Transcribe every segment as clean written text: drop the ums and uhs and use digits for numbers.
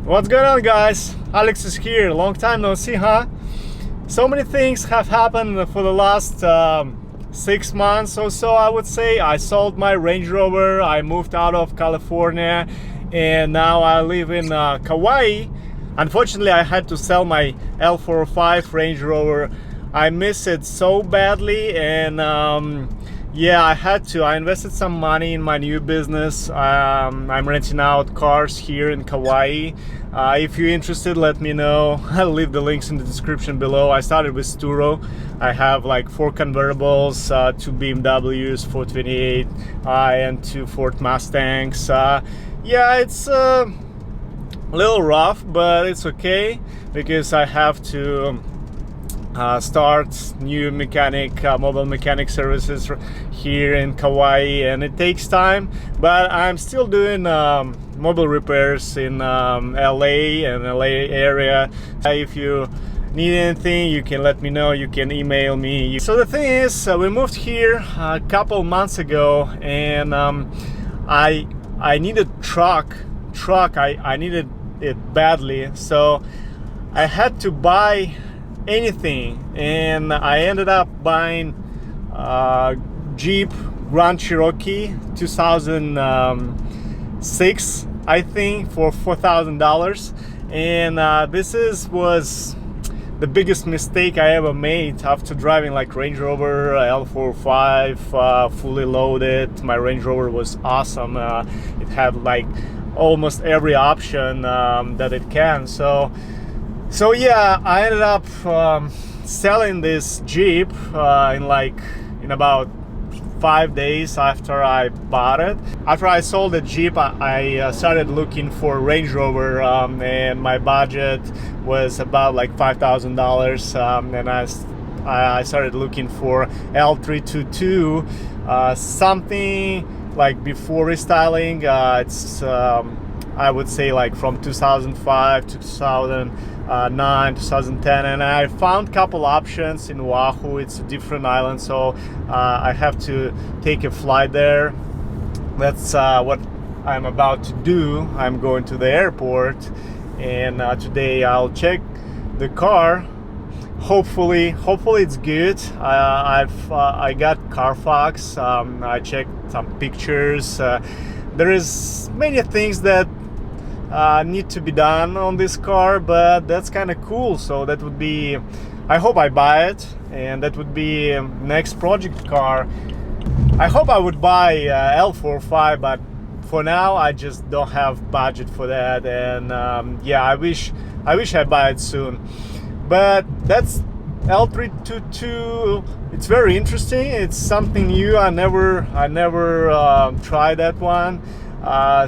What's going on, guys? Alex is here. Long time no see, huh? So many things have happened for the last 6 months or so, I would say. I sold my Range Rover, I moved out of California, and now I live in Kauai. Unfortunately, I had to sell my L405 Range Rover. I miss it so badly, and yeah, I had to. I invested some money in my new business. I'm renting out cars here in Kauai. If you're interested, let me know. I'll leave the links in the description below. I started with Turo. I have like 4 convertibles, 2 BMWs, 428, and 2 Ford Mustangs. Yeah, it's a little rough, but it's okay because I have to start new mobile mechanic services here in Kauai, and it takes time, but I'm still doing mobile repairs in LA and LA area. If you need anything, you can let me know, you can email me. So the thing is, we moved here a couple months ago, and I needed truck. I needed it badly, so I had to buy anything, and I ended up buying Jeep Grand Cherokee 2006, I think, for $4,000. And this was the biggest mistake I ever made after driving like Range Rover L405 fully loaded. My Range Rover was awesome. It had like almost every option that it can. So yeah, I ended up selling this Jeep in about 5 days after I bought it. After I sold the Jeep, I started looking for Range Rover, and my budget was about like $5,000, and I started looking for L322, something like before restyling. It's I would say like from 2005 to 2009, 2010, and I found a couple options in Oahu. It's a different island, so I have to take a flight there. That's what I'm about to do. I'm going to the airport, and today I'll check the car. Hopefully it's good. I got Carfax. I checked some pictures. There is many things that need to be done on this car, but that's kind of cool. So that would be, I hope I buy it, and that would be next project car. I hope I would buy L405, but for now I just don't have budget for that, and yeah, I wish I buy it soon. But that's L322. It's very interesting. It's something new. I never tried that one.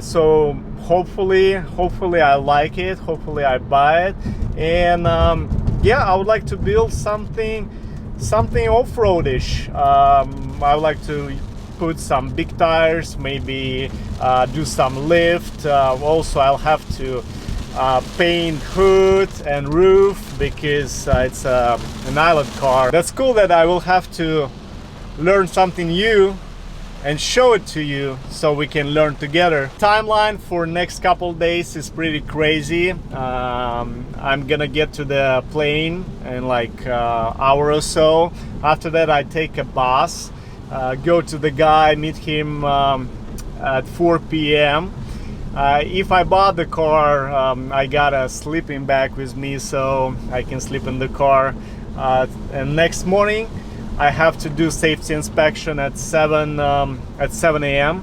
So hopefully I like it. Hopefully I buy it. And yeah, I would like to build something off-roadish. I would like to put some big tires, maybe do some lift. Also, I'll have to paint hood and roof because it's an island car. That's cool that I will have to learn something new and show it to you so we can learn together. Timeline for next couple days is pretty crazy. I'm gonna get to the plane in like hour or so. After that, I take a bus, go to the guy, meet him at 4 p.m. If I bought the car, I got a sleeping bag with me, so I can sleep in the car. And next morning, I have to do safety inspection at 7 a.m.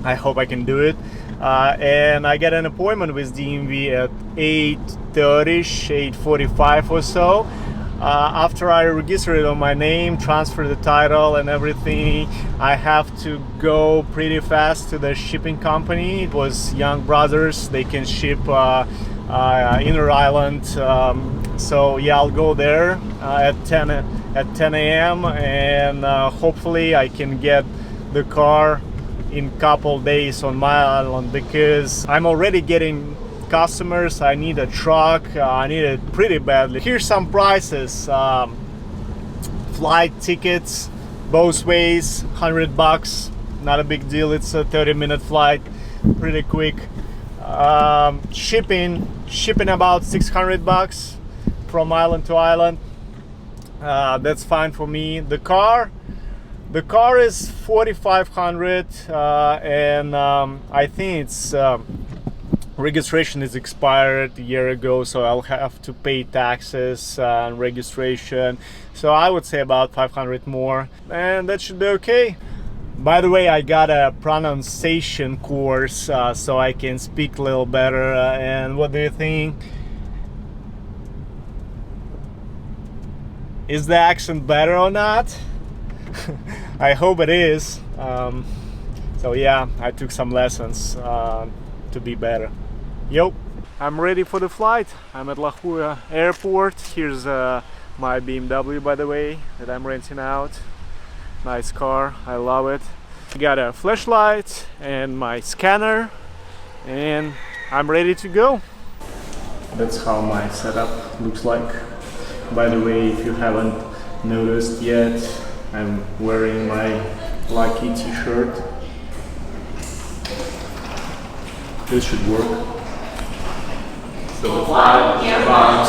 I hope I can do it. And I get an appointment with DMV at 8:30, 8:45 or so. After I register it on my name, transfer the title and everything, I have to go pretty fast to the shipping company. It was Young Brothers. They can ship inner island. So yeah, I'll go there at 10 a.m. and hopefully I can get the car in couple days on my island, because I'm already getting customers. I need a truck. I need it pretty badly. Here's some prices. Flight tickets both ways, $100. Not a big deal. It's a 30-minute flight, pretty quick. Shipping about $600 from island to island. That's fine for me. The car is 4,500, and I think its registration is expired a year ago, so I'll have to pay taxes and registration. So I would say about 500 more, and that should be okay. By the way, I got a pronunciation course, so I can speak a little better. And what do you think? Is the accent better or not? I hope it is. So yeah, I took some lessons to be better. Yo, I'm ready for the flight. I'm at Oahu airport. Here's my BMW, by the way, that I'm renting out. Nice car, I love it. Got a flashlight and my scanner, and I'm ready to go. That's how my setup looks like. By the way, if you haven't noticed yet, I'm wearing my Lucky t-shirt. This should work. So the flight is about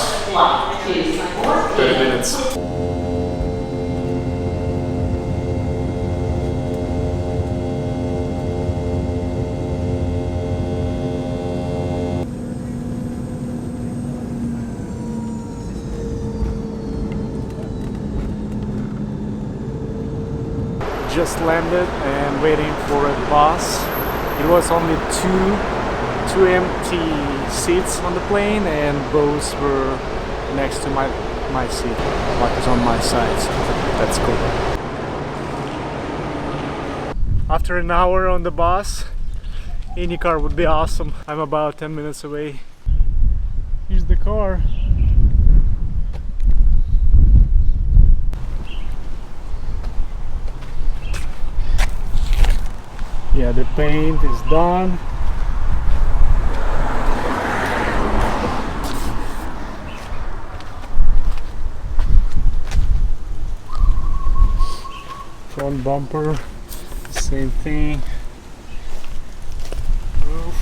30 minutes. Just landed and waiting for a bus. It was only two empty seats on the plane, and both were next to my seat, like it's on my side, so that's cool. After an hour on the bus, any car would be awesome. I'm about 10 minutes away. Here's the car. Yeah, the paint is done. Front bumper, same thing. Roof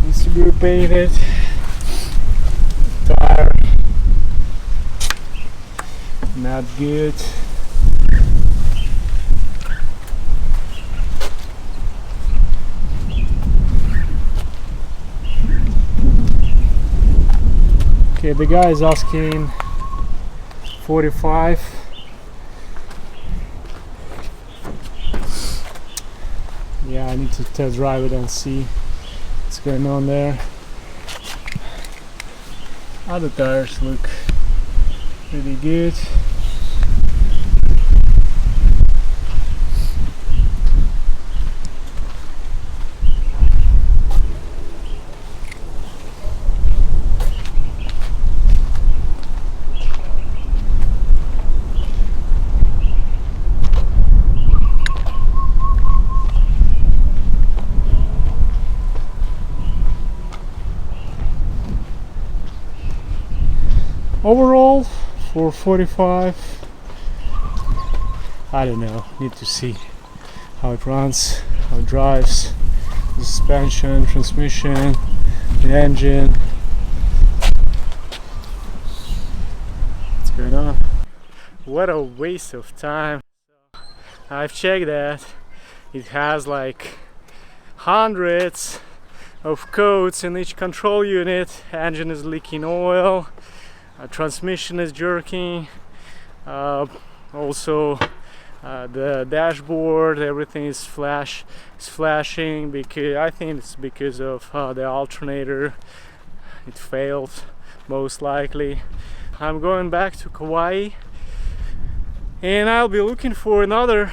needs to be repainted. Tire, not good. Okay, the guy is asking 45. Yeah, I need to test drive it and see what's going on there. Other tires look pretty good. Overall, for 45, I don't know, need to see how it runs, how it drives, the suspension, transmission, the engine. What's going on? What a waste of time. I've checked that. It has like hundreds of codes in each control unit. Engine is leaking oil. Transmission is jerking, also the dashboard, everything is flashing, because I think it's because of the alternator. It failed, most likely. I'm going back to Kauai, and I'll be looking for another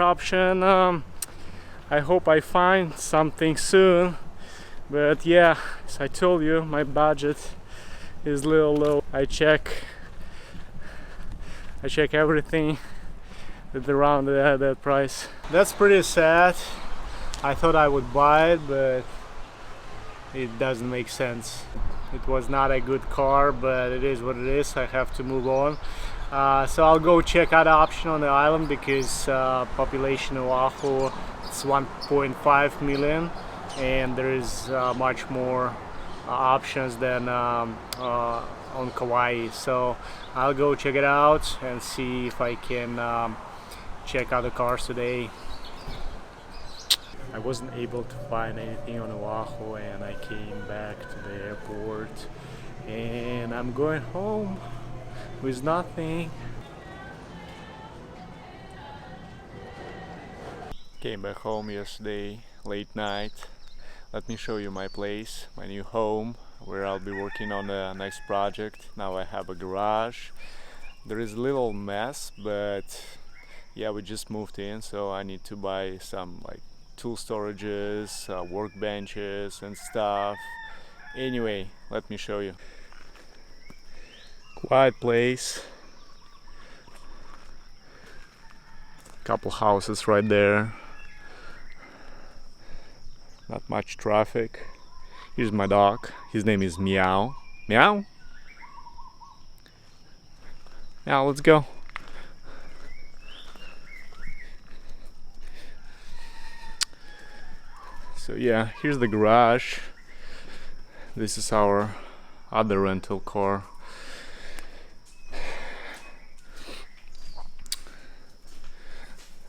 option. I hope I find something soon, but yeah, as I told you, my budget is a little low. I check everything at around that price. That's pretty sad. I thought I would buy it, but it doesn't make sense. It was not a good car, but it is what it is. I have to move on. So I'll go check out the option on the island because population of Oahu is 1.5 million and there is much more options than on Kauai. So I'll go check it out and see if I can check out the cars today. I wasn't able to find anything on Oahu and I came back to the airport and I'm going home with nothing. Came back home yesterday, late night. Let me show you my place, my new home, where I'll be working on the next project. Now I have a garage. There is a little mess, but yeah, we just moved in, so I need to buy some like tool storages, workbenches and stuff. Anyway, let me show you. Quiet place. Couple houses right there. Not much traffic. Here's my dog. His name is Meow. Meow? Now let's go. So yeah, here's the garage. This is our other rental car.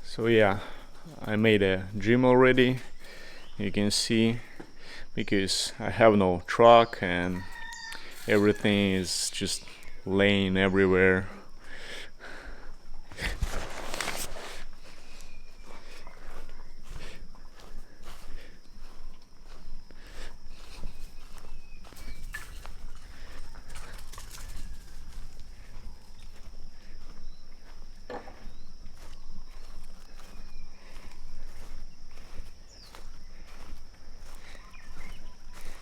So yeah, I made a gym already. You can see, because I have no truck and everything is just laying everywhere.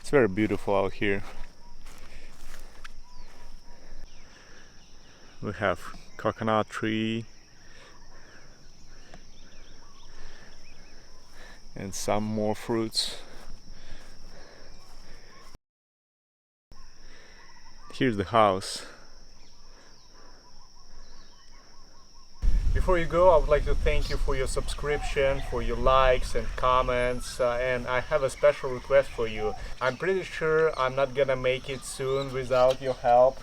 It's very beautiful out here. We have coconut tree and some more fruits. Here's the house. Before you go, I would like to thank you for your subscription, for your likes and comments, and I have a special request for you. I'm pretty sure I'm not gonna make it soon without your help.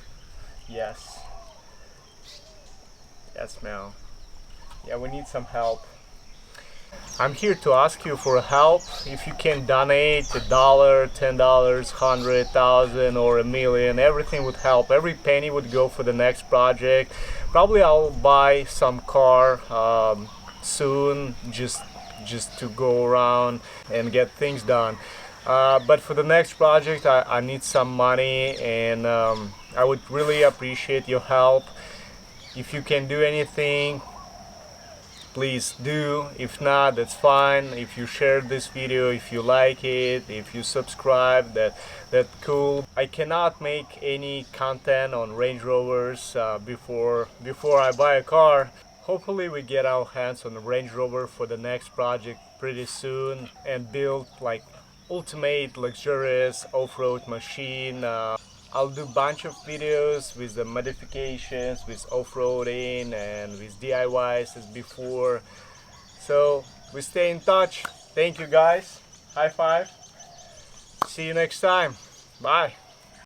Yes. Yes, Mel. Yeah, we need some help. I'm here to ask you for help. If you can donate $1, $10, 100,000 or $1 million, everything would help. Every penny would go for the next project. Probably I'll buy some car soon, just to go around and get things done. But for the next project, I need some money, and I would really appreciate your help. If you can do anything, please do. If not, that's fine. If you share this video, if you like it, if you subscribe, that's cool. I cannot make any content on Range Rovers before I buy a car. Hopefully we get our hands on the Range Rover for the next project pretty soon and build like ultimate luxurious off-road machine. I'll do a bunch of videos with the modifications, with off-roading and with DIYs as before. So we stay in touch. Thank you guys. High five. See you next time. Bye.